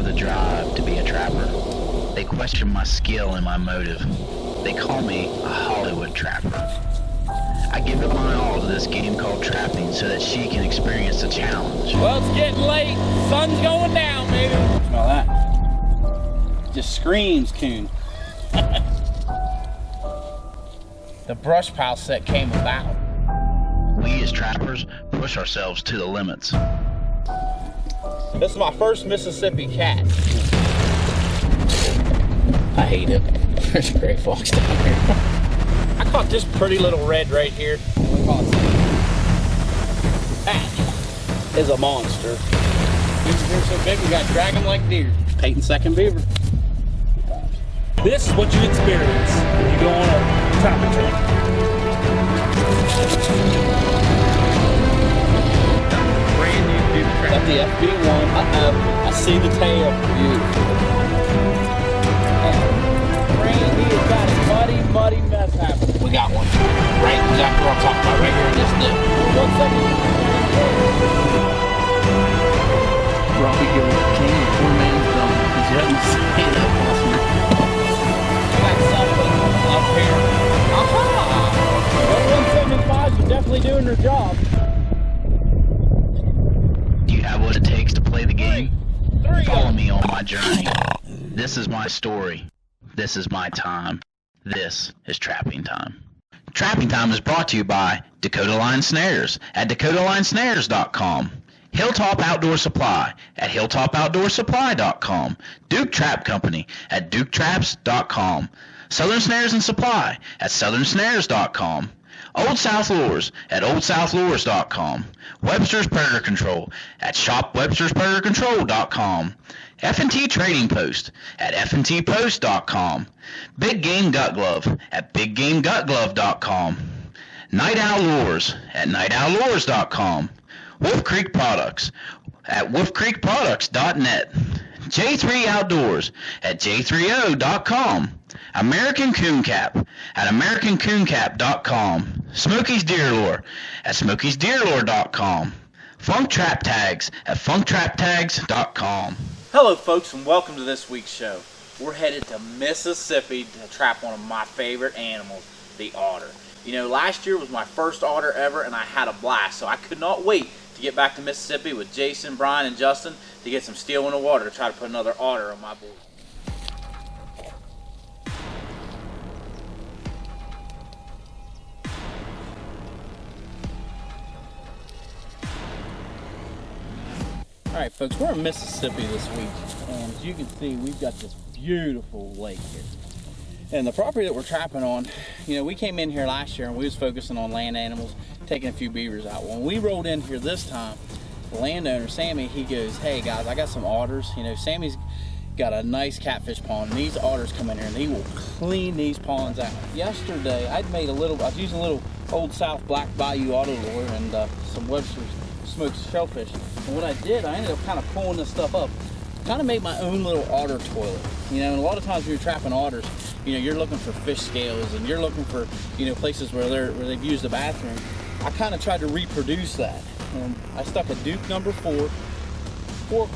have the drive to be a trapper. They question my skill and my motive. They call me a Hollywood trapper. I give it my all to this game called trapping so that she can experience the challenge. Well, it's getting late. Sun's going down, baby. Smell that. Just screams coon. The brush pile set came about. We as trappers push ourselves to the limits. This is my first Mississippi cat. I hate it. There's a gray fox down here. I caught this pretty little red right here. That is a monster. They're so big we got to drag them like deer. Peyton's second beaver. This is what you experience when you go on a trapping trip. Brand new dude trap. Got the FB1. I see the tail. Beautiful. Brand new. Got a muddy mess happening. We got one. Right exactly what I'm talking about. Right here in this dip. 1 second. Robby, Gilbert, king of poor man's dome. Because you haven't seen that awesome. Got something up here. Aha! Those 175s are definitely doing their job. Do you have what it takes to play the game? Three. Follow me on my journey. This is my story. This is my time. This is trapping time. Trapping time is brought to you by Dakota Line Snares at DakotaLineSnares.com. Hilltop Outdoor Supply at HilltopOutdoorSupply.com. Duke Trap Company at DukeTraps.com. Southern Snares and Supply at SouthernSnares.com. Old South Lures at OldSouthLures.com. Webster's Predator Control at ShopWebster'sPredatorControl.com. F&T Trading Post at FNTPost.com. Big Game Gut Glove at BigGameGutGlove.com. Night Owl Lures at NightOwlLures.com. Wolf Creek Products at WolfCreekProducts.net. J3 Outdoors at J3O.com. American Coon Cap at AmericanCoonCap.com. Smokey's Deer Lure at Smokey'sDeerLure.com. Funk Trap Tags at FunkTrapTags.com. Hello folks and welcome to this week's show. We're headed to Mississippi to trap one of my favorite animals, the otter. You know, last year was my first otter ever and I had a blast, so I could not wait to get back to Mississippi with Jason, Brian, and Justin to get some steel in the water to try to put another otter on my board. Alright folks, we're in Mississippi this week, and as you can see, we've got this beautiful lake here. And the property that we're trapping on, you know, we came in here last year and we was focusing on land animals, taking a few beavers out. When we rolled in here this time, the landowner, Sammy, he goes, hey guys, I got some otters. You know, Sammy's got a nice catfish pond, and these otters come in here and he will clean these ponds out. Yesterday, I was using a little Old South Black Bayou auto lure and some Webster's smoked shellfish. And what I did, I ended up kind of pulling this stuff up. Kind of made my own little otter toilet. You know, and a lot of times when you're trapping otters, you know, you're looking for fish scales and you're looking for, you know, places where they've used a bathroom. I kind of tried to reproduce that. And I stuck a Duke number 4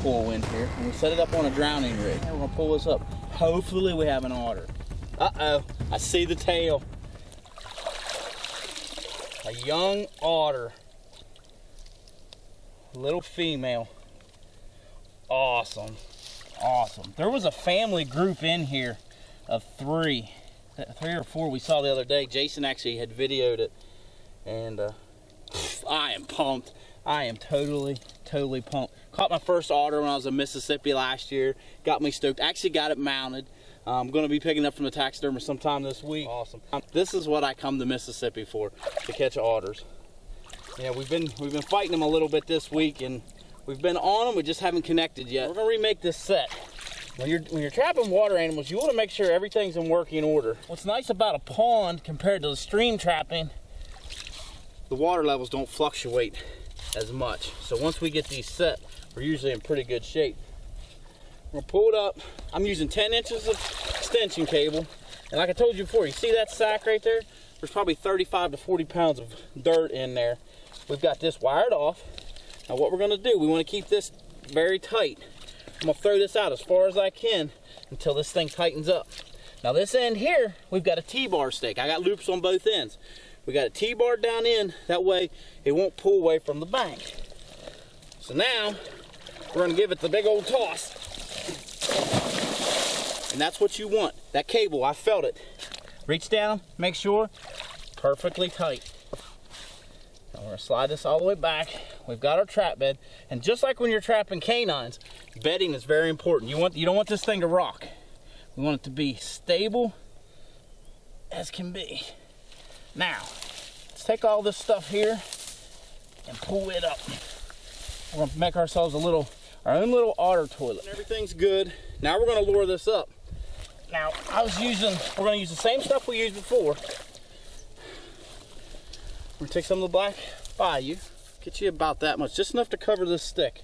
coil in here and we set it up on a drowning rig. And we're gonna pull this up. Hopefully we have an otter. Uh-oh, I see the tail. A young otter. Little female. Awesome. Awesome. There was a family group in here of 3 or 4 we saw the other day. Jason actually had videoed it, and I am pumped. I am totally pumped. Caught my first otter when I was in Mississippi last year. Got me stoked. Actually got it mounted. I'm going to be picking up from the taxidermist sometime this week. Awesome. This is what I come to Mississippi for, to catch otters. Yeah, we've been fighting them a little bit this week, and we've been on them. We just haven't connected yet. We're gonna remake this set. When you're trapping water animals, you want to make sure everything's in working order. What's nice about a pond compared to the stream trapping, the water levels don't fluctuate as much. So once we get these set, we're usually in pretty good shape. We're gonna pull it up. I'm using 10 inches of extension cable, and like I told you before, you see that sack right there? There's probably 35 to 40 pounds of dirt in there. We've got this wired off. Now what we're gonna do, we wanna keep this very tight. I'm gonna throw this out as far as I can until this thing tightens up. Now this end here, we've got a T-bar stake. I got loops on both ends. We got a T-bar down in, that way it won't pull away from the bank. So now, we're gonna give it the big old toss. And that's what you want. That cable, I felt it. Reach down, make sure, perfectly tight. Now we're gonna slide this all the way back. We've got our trap bed. And just like when you're trapping canines, bedding is very important. You don't want this thing to rock. We want it to be stable as can be. Now, let's take all this stuff here and pull it up. We're gonna make ourselves our own little otter toilet. Everything's good. Now we're gonna lower this up. Now, we're gonna use the same stuff we used before. We're gonna take some of the black Bayou, get you about that much, just enough to cover this stick.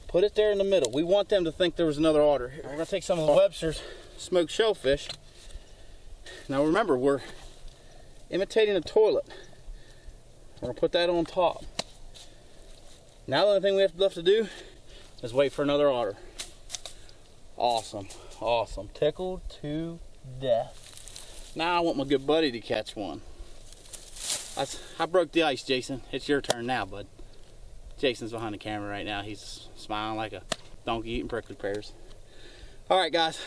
Put it there in the middle. We want them to think there was another otter here. We're gonna take some of the Webster's smoked shellfish. Now remember, we're imitating a toilet. We're gonna put that on top. Now the only thing we have left to do is wait for another otter. Awesome, awesome. Tickled to death. Now I want my good buddy to catch one. I broke the ice, Jason. It's your turn now, bud. Jason's behind the camera right now. He's smiling like a donkey eating prickly pears. All right, guys.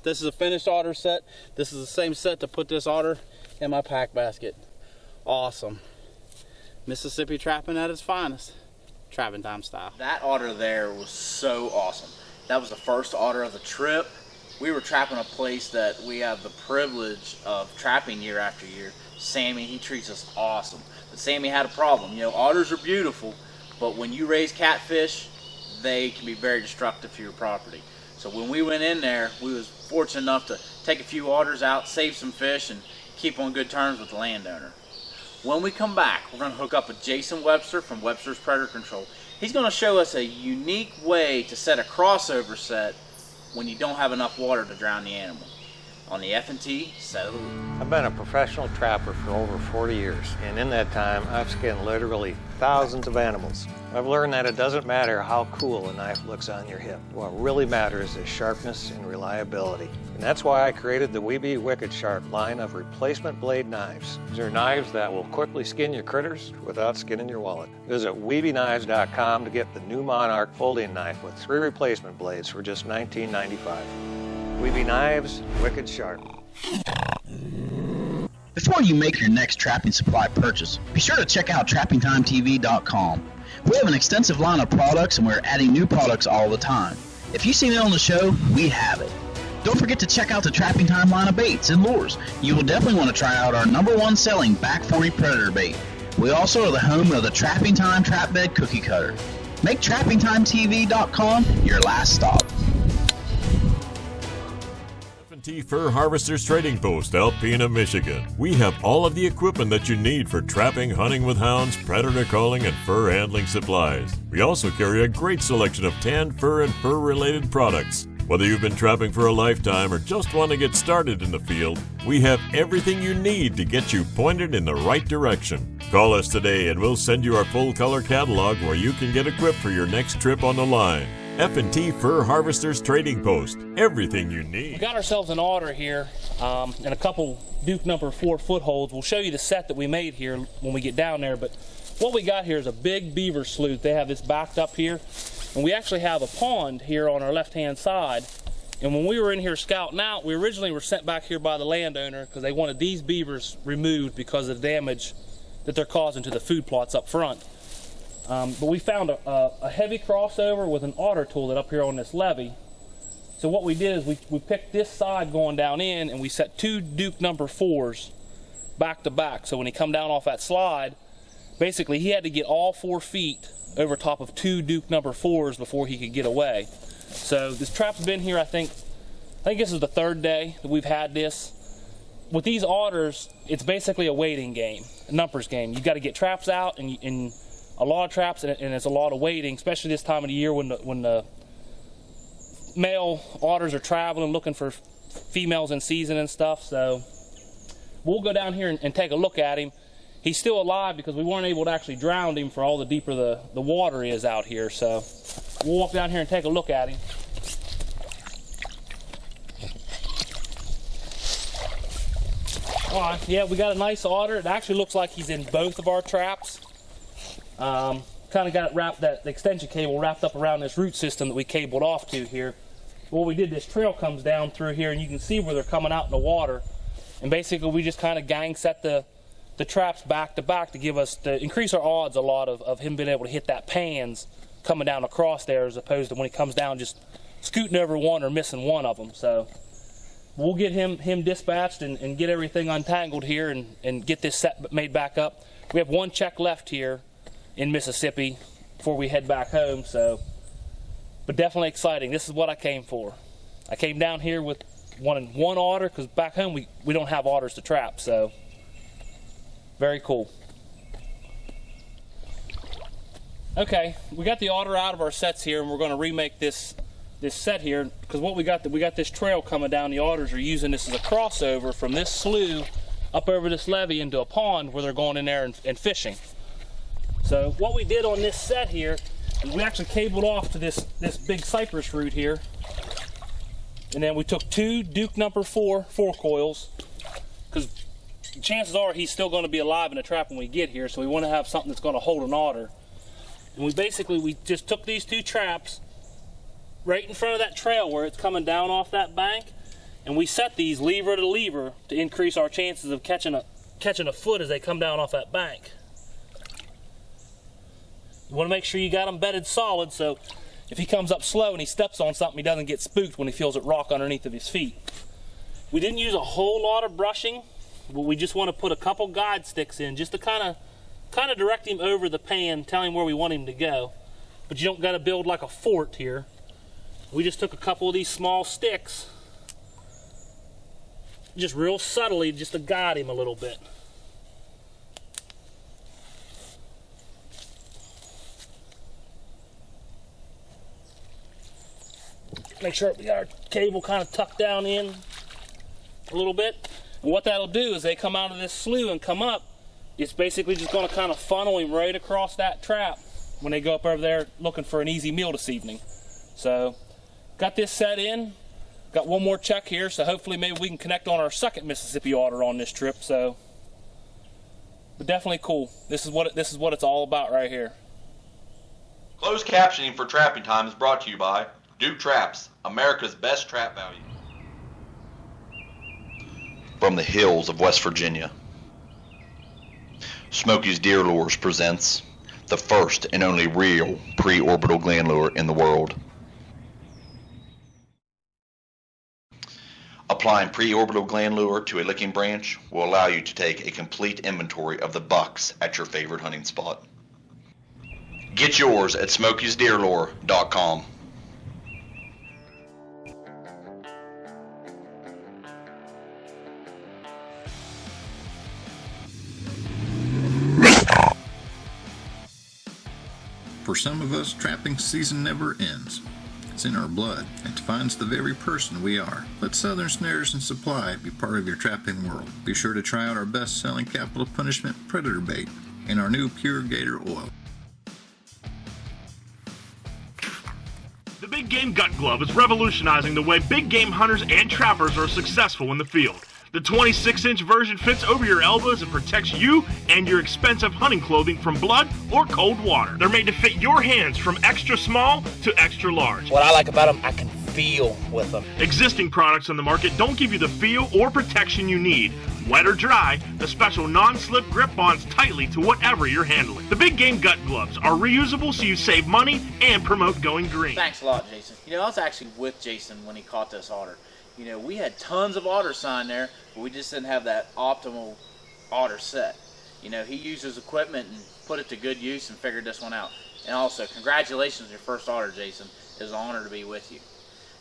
This is a finished otter set. This is the same set to put this otter in my pack basket. Awesome. Mississippi trapping at its finest. Trapping time style. That otter there was so awesome. That was the first otter of the trip. We were trapping a place that we have the privilege of trapping year after year. Sammy, he treats us awesome. But Sammy had a problem. You know, otters are beautiful, but when you raise catfish, they can be very destructive to your property. So when we went in there, we was fortunate enough to take a few otters out, save some fish, and keep on good terms with the landowner. When we come back, we're going to hook up with Jason Webster from Webster's Predator Control. He's going to show us a unique way to set a crossover set when you don't have enough water to drown the animal. On the F&T Set of the Week. I've been a professional trapper for over 40 years, and in that time, I've skinned literally thousands of animals. I've learned that it doesn't matter how cool a knife looks on your hip. What really matters is sharpness and reliability. And that's why I created the Weeby Wicked Sharp line of replacement blade knives. These are knives that will quickly skin your critters without skinning your wallet. Visit WeebyKnives.com to get the new Monarch folding knife with 3 replacement blades for just $19.95. Weeby Knives, Wicked Sharp. Before you make your next trapping supply purchase, be sure to check out TrappingTimeTV.com. We have an extensive line of products and we're adding new products all the time. If you've seen it on the show, we have it. Don't forget to check out the Trapping Time line of baits and lures. You will definitely want to try out our #1 selling Back 40 Predator bait. We also are the home of the Trapping Time Trap Bed Cookie Cutter. Make TrappingTimeTV.com your last stop. F&T Fur Harvesters Trading Post, Alpena, Michigan. We have all of the equipment that you need for trapping, hunting with hounds, predator calling, and fur handling supplies. We also carry a great selection of tanned fur and fur-related products. Whether you've been trapping for a lifetime or just want to get started in the field, we have everything you need to get you pointed in the right direction. Call us today and we'll send you our full color catalog where you can get equipped for your next trip on the line. F&T Fur Harvesters Trading Post. Everything you need. We got ourselves an otter here and a couple Duke #4 footholds. We'll show you the set that we made here when we get down there, but what we got here is a big beaver slough. They have this backed up here, and we actually have a pond here on our left-hand side. And when we were in here scouting out, we originally were sent back here by the landowner because they wanted these beavers removed because of the damage that they're causing to the food plots up front. But we found a heavy crossover with an otter toilet up here on this levee. So what we did is we picked this side going down in and we set 2 Duke #4s back to back. So when he come down off that slide, basically he had to get all 4 feet over top of 2 Duke #4s before he could get away. So this trap's been here, I think this is the 3rd day that we've had this. With these otters, it's basically a waiting game, a numbers game. You got to get traps out and a lot of traps, and it's a lot of waiting, especially this time of the year when the male otters are traveling looking for females in season and stuff. So we'll go down here and take a look at him. He's still alive because we weren't able to actually drown him for all the deeper the water is out here. So we'll walk down here and take a look at him. Yeah, we got a nice otter. It actually looks like he's in both of our traps. Kind of got it wrapped, the extension cable wrapped up around this root system that we cabled off to here. What we did, this trail comes down through here, and you can see where they're coming out in the water. And basically, we just kind of gang set the traps back to back to increase our odds a lot of him being able to hit that pans coming down across there, as opposed to when he comes down just scooting over one or missing one of them. So we'll get him dispatched and get everything untangled here and get this set made back up. We have one check left here in Mississippi before we head back home, but definitely exciting. This is what I came for. I came down here with one otter, because back home we don't have otters to trap, so very cool. Okay, we got the otter out of our sets here, and we're going to remake this set here, because what we got this trail coming down. The otters are using this as a crossover from this slough up over this levee into a pond where they're going in there and fishing. So what we did on this set here is we actually cabled off to this big cypress root here, and then we took 2 Duke number 4 coils, because chances are he's still going to be alive in the trap when we get here, so we want to have something that's going to hold an otter. And we just took these 2 traps right in front of that trail where it's coming down off that bank, and we set these lever to lever to increase our chances of catching a foot as they come down off that bank. You want to make sure you got them bedded solid, so if he comes up slow and he steps on something, he doesn't get spooked when he feels it rock underneath of his feet. We didn't use a whole lot of brushing, but we just want to put a couple guide sticks in just to kind of direct him over the pan, tell him where we want him to go. But you don't got to build like a fort here. We just took a couple of these small sticks, just real subtly, just to guide him a little bit. Make sure we got our cable kind of tucked down in a little bit. And what that'll do is they come out of this slough and come up, it's basically just going to kind of funnel him right across that trap when they go up over there looking for an easy meal this evening. So got this set in, got one more check here, so hopefully maybe we can connect on our second Mississippi otter on this trip. So, but definitely cool. This is what it's all about right here. Closed captioning for Trapping Time is brought to you by Duke Traps, America's best trap value. From the hills of West Virginia, Smokey's Deer Lures presents the first and only real pre-orbital gland lure in the world. Applying pre-orbital gland lure to a licking branch will allow you to take a complete inventory of the bucks at your favorite hunting spot. Get yours at smokiesdeerlure.com. For some of us, trapping season never ends. It's in our blood and defines the very person we are. Let Southern Snares and Supply be part of your trapping world. Be sure to try out our best-selling capital punishment predator bait and our new Pure Gator Oil. The Big Game Gut Glove is revolutionizing the way big game hunters and trappers are successful in the field. The 26-inch version fits over your elbows and protects you and your expensive hunting clothing from blood or cold water. They're made to fit your hands from extra small to extra large. What I like about them, I can feel with them. Existing products on the market don't give you the feel or protection you need. Wet or dry, the special non-slip grip bonds tightly to whatever you're handling. The Big Game Gut Gloves are reusable so you save money and promote going green. Thanks a lot, Jason. You know, I was actually with Jason when he caught this otter. You know, we had tons of otter sign there, but we just didn't have that optimal otter set. You know, he used his equipment and put it to good use and figured this one out. And also, congratulations on your first otter, Jason. It was an honor to be with you.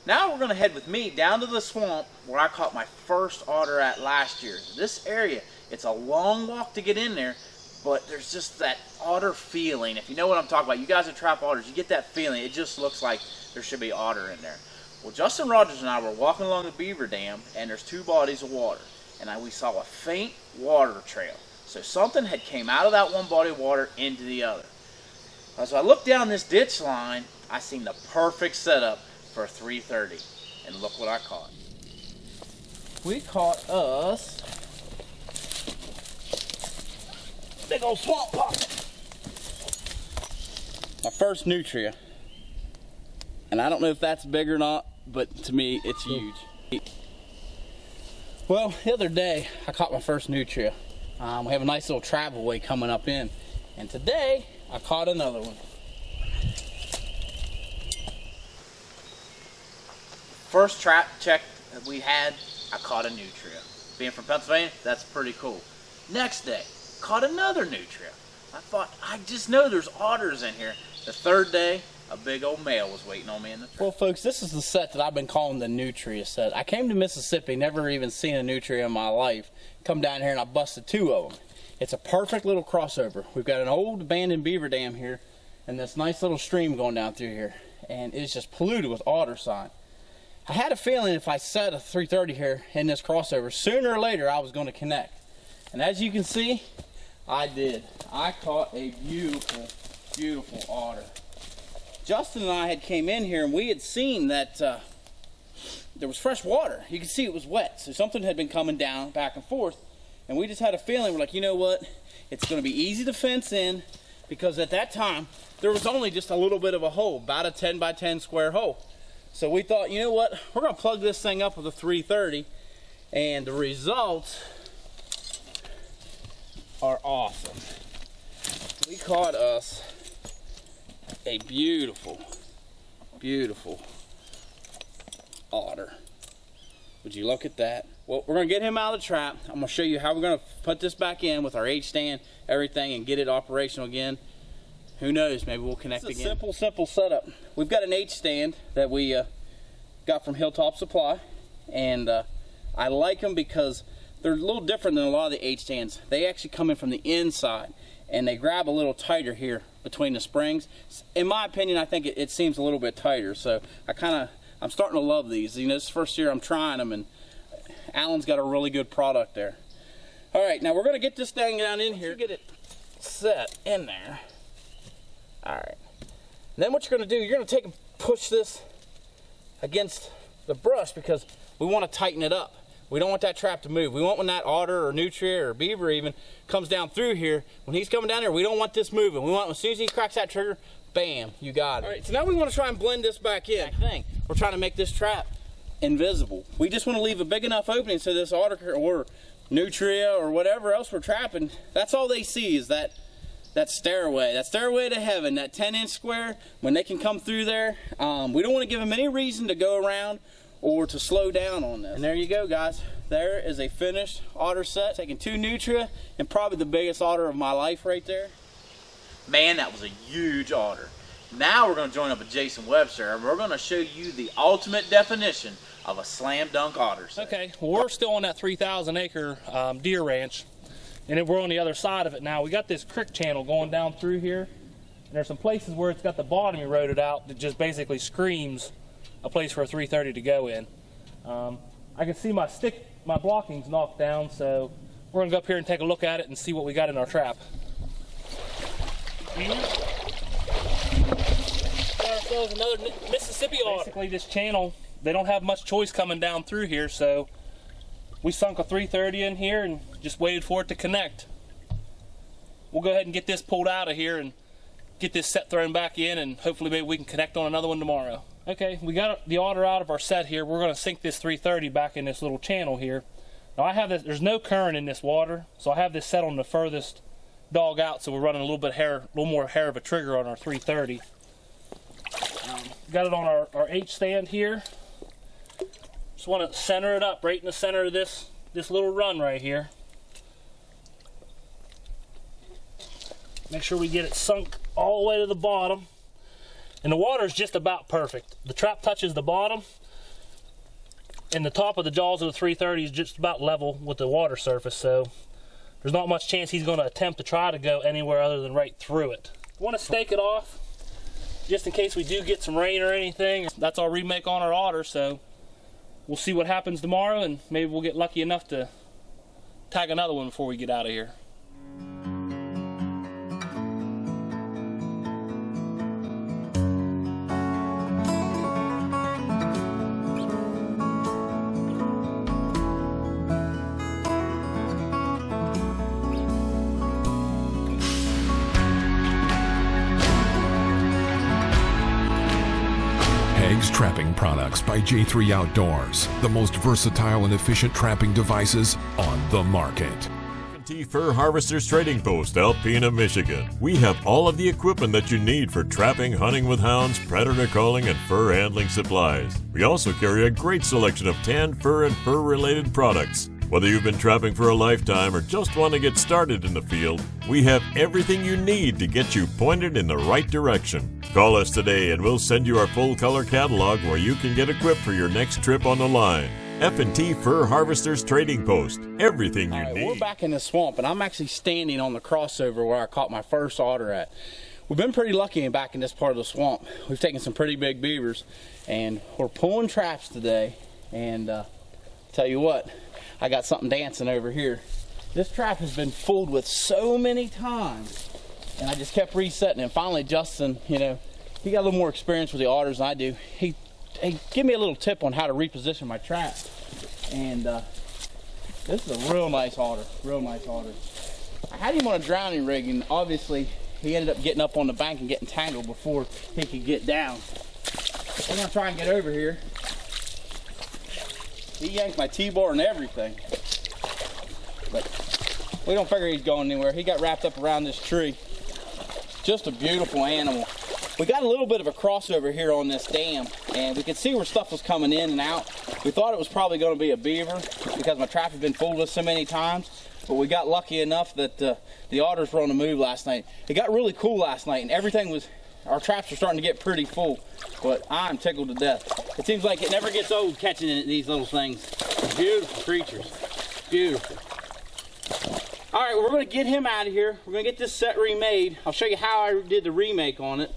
Now we're going to head with me down to the swamp where I caught my first otter at last year. This area, it's a long walk to get in there, but there's just that otter feeling. If you know what I'm talking about, you guys that trap otters, you get that feeling. It just looks like there should be otter in there. Well, Justin Rogers and I were walking along the beaver dam, and there's 2 bodies of water, and we saw a faint water trail. So something had came out of that one body of water into the other. So I looked down this ditch line, I seen the perfect setup for a 330, and look what I caught. We caught us Big old swamp pocket. My first Nutria. And I don't know if that's big or not, but to me, it's huge. Well, the other day, I caught my first Nutria. We have a nice little travel way coming up in. And today, I caught another one. First trap check that we had, I caught a Nutria. Being from Pennsylvania, that's pretty cool. Next day, caught another Nutria. I thought, I just know there's otters in here. The third day, a big old male was waiting on me in the trap. Well, folks, this is the set that I've been calling the Nutria set. I came to Mississippi, never even seen a Nutria in my life. Come down here and I busted 2 of them. It's a perfect little crossover. We've got an old abandoned beaver dam here and this nice little stream going down through here. And it's just polluted with otter sign. I had a feeling if I set a 330 here in this crossover, sooner or later I was going to connect. And as you can see, I did. I caught a beautiful, beautiful otter. Justin and I had came in here and we had seen that there was fresh water. You could see it was wet. So something had been coming down back and forth. And we just had a feeling, we're like, you know what? It's going to be easy to fence in because at that time, there was only just a little bit of a hole, about a 10 by 10 square hole. So we thought, you know what? We're going to plug this thing up with a 330 and the results are awesome. We caught us a beautiful, beautiful otter. Would you look at that? Well, we're going to get him out of the trap. I'm going to show you how we're going to put this back in with our H stand, everything, and get it operational again. Who knows, maybe we'll connect again. It's a simple setup. We've got an H stand that we got from Hilltop Supply, and I like them because they're a little different than a lot of the H stands. They actually come in from the inside, and they grab a little tighter here between the springs. In my opinion, I think it seems a little bit tighter, so I'm starting to love these. You know, this is the first year I'm trying them, and Alan's got a really good product there. All right, now we're going to get this thing down in here, get it set in there. All right. Then what you're going to do, you're going to take and push this against the brush because we want to tighten it up. We don't want that trap to move. We want when that otter or nutria or beaver even comes down through here, when he's coming down there, we don't want this moving. We want, as soon as he cracks that trigger, bam, you got it. All right, so now we want to try and blend this back in. We're trying to make this trap invisible. We just want to leave a big enough opening so this otter or nutria or whatever else we're trapping, that's all they see is that stairway to heaven, that 10-inch square. When they can come through there, we don't want to give them any reason to go around or to slow down on this. And there you go, guys. There is a finished otter set. Taking 2 nutria and probably the biggest otter of my life right there. Man, that was a huge otter. Now we're going to join up with Jason Webster and we're going to show you the ultimate definition of a slam dunk otter set. Okay, well, we're still on that 3,000 acre deer ranch. And then we're on the other side of it now. We got this creek channel going down through here. And there's some places where it's got the bottom eroded out that just basically screams a place for a 330 to go in. I can see my blocking's knocked down, so we're gonna go up here and take a look at it and see what we got in our trap. Got ourselves another Mississippi otter. Basically this channel, they don't have much choice coming down through here, so we sunk a 330 in here and just waited for it to connect. We'll go ahead and get this pulled out of here and get this set thrown back in, and hopefully maybe we can connect on another one tomorrow. Okay, we got the otter out of our set here. We're going to sink this 330 back in this little channel here. Now I have this, there's no current in this water, so I have this set on the furthest dog out, so we're running a little more hair of a trigger on our 330. Got it on our H stand here. Just want to center it up right in the center of this little run right here. Make sure we get it sunk all the way to the bottom. And the water is just about perfect. The trap touches the bottom, and the top of the jaws of the 330 is just about level with the water surface, so there's not much chance he's going to attempt to try to go anywhere other than right through it. I want to stake it off just in case we do get some rain or anything. That's our remake on our otter, so we'll see what happens tomorrow, and maybe we'll get lucky enough to tag another one before we get out of here. Legs trapping products by J3 Outdoors, the most versatile and efficient trapping devices on the market. Fur Harvesters Trading Post, Alpena, Michigan. We have all of the equipment that you need for trapping, hunting with hounds, predator calling, and fur handling supplies. We also carry a great selection of tanned fur and fur-related products. Whether you've been trapping for a lifetime or just want to get started in the field, we have everything you need to get you pointed in the right direction. Call us today and we'll send you our full-color catalog where you can get equipped for your next trip on the line. F&T Fur Harvesters Trading Post. Everything you need. We're back in the swamp, and I'm actually standing on the crossover where I caught my first otter at. We've been pretty lucky back in this part of the swamp. We've taken some pretty big beavers, and we're pulling traps today. And tell you what, I got something dancing over here. This trap has been fooled with so many times, and I just kept resetting. And finally, Justin, you know, he got a little more experience with the otters than I do. He give me a little tip on how to reposition my trap. And this is a real nice otter, real nice otter. I had him on a drowning rig, and obviously he ended up getting up on the bank and getting tangled before he could get down. I'm gonna try and get over here. He yanked my T-bar and everything. But we don't figure he's going anywhere. He got wrapped up around this tree. Just a beautiful animal. We got a little bit of a crossover here on this dam, and we could see where stuff was coming in and out. We thought it was probably going to be a beaver because my trap had been fooled with so many times, but we got lucky enough that the otters were on the move last night. It got really cool last night, and everything was, our traps were starting to get pretty full, but I'm tickled to death. It seems like it never gets old catching these little things. Beautiful creatures, beautiful. All right, we're going to get him out of here. We're going to get this set remade. I'll show you how I did the remake on it.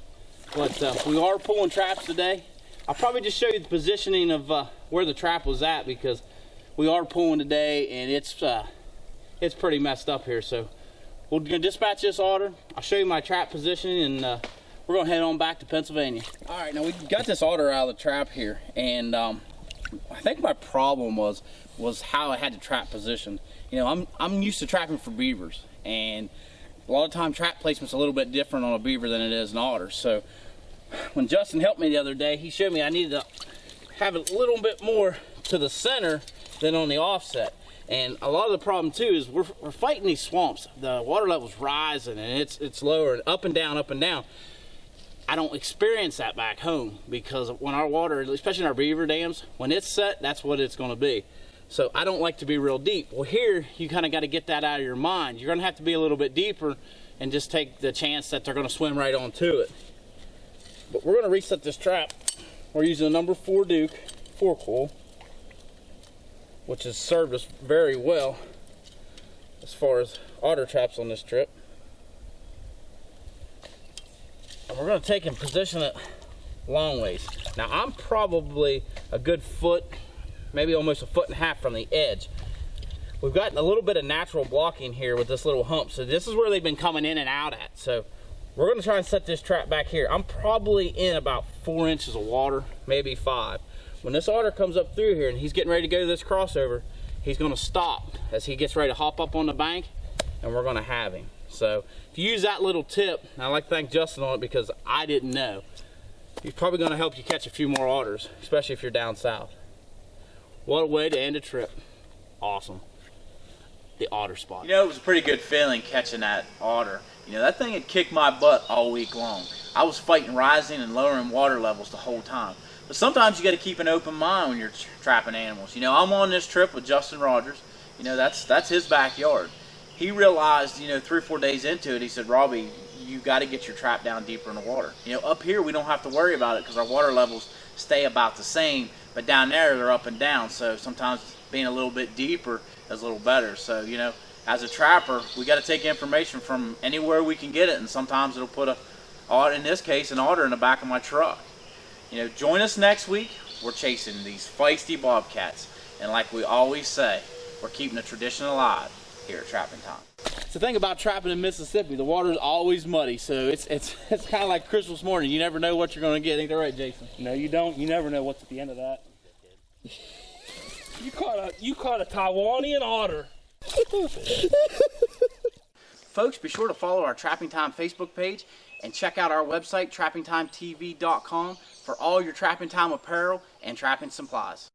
But we are pulling traps today. I'll probably just show you the positioning of where the trap was at, because we are pulling today and it's pretty messed up here. So we're gonna dispatch this otter. I'll show you my trap positioning, and we're gonna head on back to Pennsylvania. All right, now we got this otter out of the trap here, and I think my problem was how I had the trap positioned. You know, I'm used to trapping for beavers, and a lot of time trap placement's a little bit different on a beaver than it is an otter. So when Justin helped me the other day, he showed me I needed to have it a little bit more to the center than on the offset. And a lot of the problem too is we're fighting these swamps. The water level's rising and it's lower and up and down, up and down. I don't experience that back home, because when our water, especially in our beaver dams, when it's set, that's what it's gonna be. So I don't like to be real deep. Well, here, you kind of got to get that out of your mind. You're going to have to be a little bit deeper and just take the chance that they're going to swim right onto it. But we're going to reset this trap. We're using a number 4 Duke 4-coil, which has served us very well as far as otter traps on this trip. And we're going to take and position it long ways. Now, I'm probably a good foot, maybe almost 1.5 feet from the edge. We've got a little bit of natural blocking here with this little hump, so this is where they've been coming in and out at. So we're going to try and set this trap back here. I'm probably in about 4 inches of water, maybe 5. When this otter comes up through here and he's getting ready to go to this crossover, he's going to stop as he gets ready to hop up on the bank, and we're going to have him. So if you use that little tip, and I'd like to thank Justin on it because I didn't know, he's probably going to help you catch a few more otters, especially if you're down south. What a way to end a trip. Awesome. The otter spot. You know, it was a pretty good feeling catching that otter. You know, that thing had kicked my butt all week long. I was fighting rising and lowering water levels the whole time. But sometimes you got to keep an open mind when you're trapping animals. You know, I'm on this trip with Justin Rogers. You know, that's his backyard. He realized, you know, 3 or 4 days into it, he said, Robby, you got to get your trap down deeper in the water. You know, up here we don't have to worry about it because our water levels stay about the same. But down there, they're up and down, so sometimes being a little bit deeper is a little better. So, you know, as a trapper, we got to take information from anywhere we can get it, and sometimes it'll put in this case, an otter in the back of my truck. You know, join us next week. We're chasing these feisty bobcats, and like we always say, we're keeping the tradition alive here at Trapping Time. The thing about trapping in Mississippi, the water is always muddy, so it's kind of like Christmas morning. You never know what you're going to get. Ain't that right, Jason? No, you don't. You never know what's at the end of that. You caught a Taiwanian otter. folks, be sure to follow our Trapping Time Facebook page and check out our website, trappingtimetv.com, for all your Trapping Time apparel and trapping supplies.